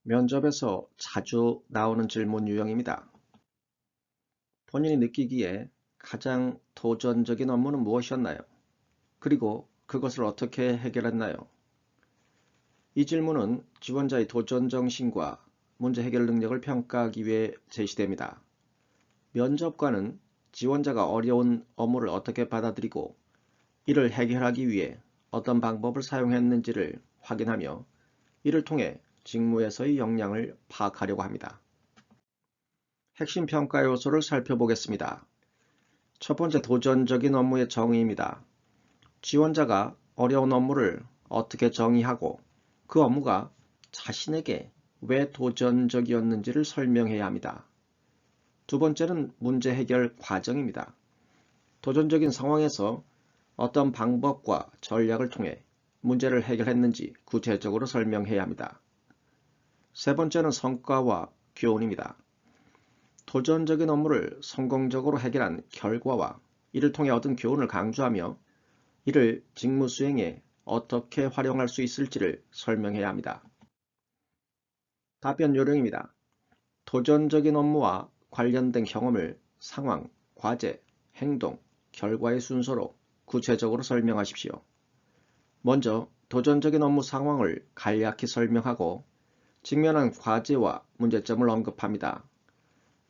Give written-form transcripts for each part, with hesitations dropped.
면접에서 자주 나오는 질문 유형입니다. 본인이 느끼기에 가장 도전적인 업무는 무엇이었나요? 그리고 그것을 어떻게 해결했나요? 이 질문은 지원자의 도전 정신과 문제 해결 능력을 평가하기 위해 제시됩니다. 면접관은 지원자가 어려운 업무를 어떻게 받아들이고 이를 해결하기 위해 어떤 방법을 사용했는지를 확인하며 이를 통해 직무에서의 역량을 파악하려고 합니다. 핵심 평가 요소를 살펴보겠습니다. 첫 번째, 도전적인 업무의 정의입니다. 지원자가 어려운 업무를 어떻게 정의하고 그 업무가 자신에게 왜 도전적이었는지를 설명해야 합니다. 두 번째는 문제 해결 과정입니다. 도전적인 상황에서 어떤 방법과 전략을 통해 문제를 해결했는지 구체적으로 설명해야 합니다. 세 번째는 성과와 교훈입니다. 도전적인 업무를 성공적으로 해결한 결과와 이를 통해 얻은 교훈을 강조하며 이를 직무 수행에 어떻게 활용할 수 있을지를 설명해야 합니다. 답변 요령입니다. 도전적인 업무와 관련된 경험을 상황, 과제, 행동, 결과의 순서로 구체적으로 설명하십시오. 먼저 도전적인 업무 상황을 간략히 설명하고 직면한 과제와 문제점을 언급합니다.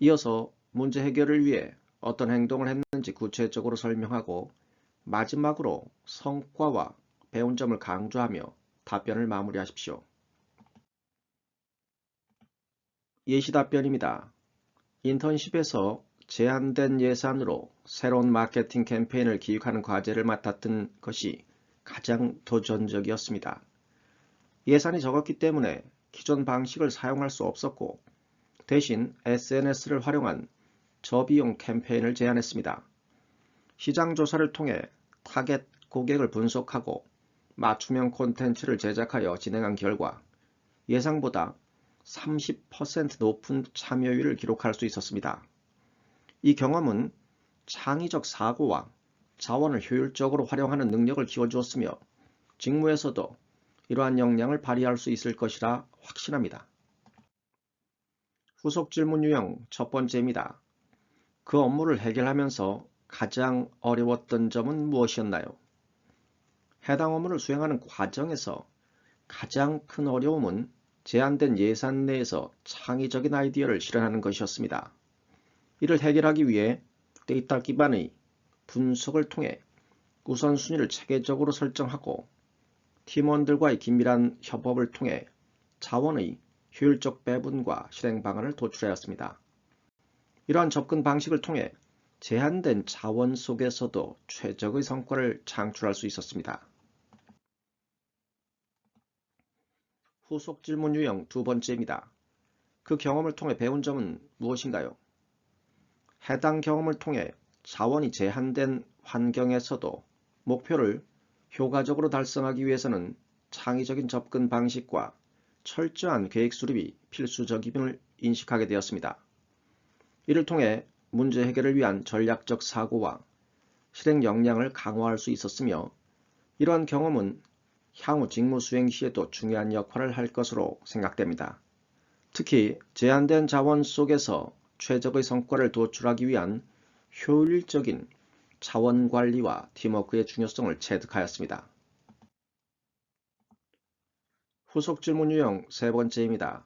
이어서 문제 해결을 위해 어떤 행동을 했는지 구체적으로 설명하고 마지막으로 성과와 배운 점을 강조하며 답변을 마무리하십시오. 예시 답변입니다. 인턴십에서 제한된 예산으로 새로운 마케팅 캠페인을 기획하는 과제를 맡았던 것이 가장 도전적이었습니다. 예산이 적었기 때문에 기존 방식을 사용할 수 없었고 대신 SNS를 활용한 저비용 캠페인을 제안했습니다. 시장 조사를 통해 타겟 고객을 분석하고 맞춤형 콘텐츠를 제작하여 진행한 결과 예상보다 30% 높은 참여율을 기록할 수 있었습니다. 이 경험은 창의적 사고와 자원을 효율적으로 활용하는 능력을 키워주었으며 직무에서도 이러한 역량을 발휘할 수 있을 것이라 확신합니다. 후속 질문 유형 첫 번째입니다. 그 업무를 해결하면서 가장 어려웠던 점은 무엇이었나요? 해당 업무를 수행하는 과정에서 가장 큰 어려움은 제한된 예산 내에서 창의적인 아이디어를 실현하는 것이었습니다. 이를 해결하기 위해 데이터 기반의 분석을 통해 우선순위를 체계적으로 설정하고 팀원들과의 긴밀한 협업을 통해 자원의 효율적 배분과 실행 방안을 도출하였습니다. 이러한 접근 방식을 통해 제한된 자원 속에서도 최적의 성과를 창출할 수 있었습니다. 후속 질문 유형 두 번째입니다. 그 경험을 통해 배운 점은 무엇인가요? 해당 경험을 통해 자원이 제한된 환경에서도 목표를 효과적으로 달성하기 위해서는 창의적인 접근 방식과 철저한 계획 수립이 필수적임을 인식하게 되었습니다. 이를 통해 문제 해결을 위한 전략적 사고와 실행 역량을 강화할 수 있었으며 이러한 경험은 향후 직무 수행 시에도 중요한 역할을 할 것으로 생각됩니다. 특히 제한된 자원 속에서 최적의 성과를 도출하기 위한 효율적인 자원 관리와 팀워크의 중요성을 체득하였습니다. 후속 질문 유형 세 번째입니다.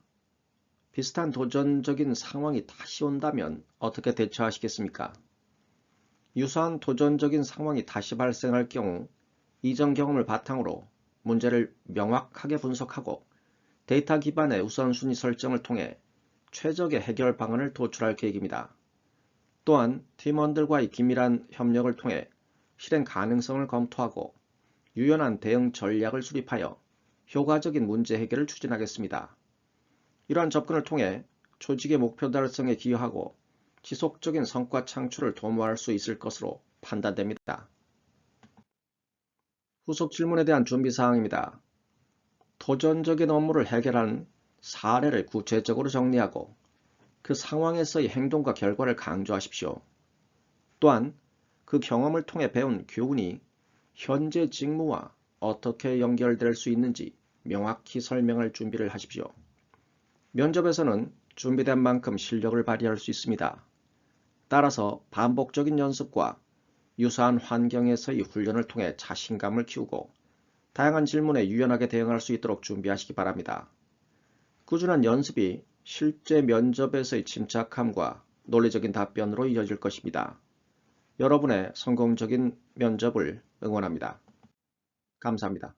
비슷한 도전적인 상황이 다시 온다면 어떻게 대처하시겠습니까? 유사한 도전적인 상황이 다시 발생할 경우 이전 경험을 바탕으로 문제를 명확하게 분석하고 데이터 기반의 우선순위 설정을 통해 최적의 해결 방안을 도출할 계획입니다. 또한 팀원들과의 긴밀한 협력을 통해 실행 가능성을 검토하고 유연한 대응 전략을 수립하여 효과적인 문제 해결을 추진하겠습니다. 이러한 접근을 통해 조직의 목표 달성에 기여하고 지속적인 성과 창출을 도모할 수 있을 것으로 판단됩니다. 후속 질문에 대한 준비 사항입니다. 도전적인 업무를 해결한 사례를 구체적으로 정리하고 그 상황에서의 행동과 결과를 강조하십시오. 또한 그 경험을 통해 배운 교훈이 현재 직무와 어떻게 연결될 수 있는지 명확히 설명할 준비를 하십시오. 면접에서는 준비된 만큼 실력을 발휘할 수 있습니다. 따라서 반복적인 연습과 유사한 환경에서의 훈련을 통해 자신감을 키우고 다양한 질문에 유연하게 대응할 수 있도록 준비하시기 바랍니다. 꾸준한 연습이 실제 면접에서의 침착함과 논리적인 답변으로 이어질 것입니다. 여러분의 성공적인 면접을 응원합니다. 감사합니다.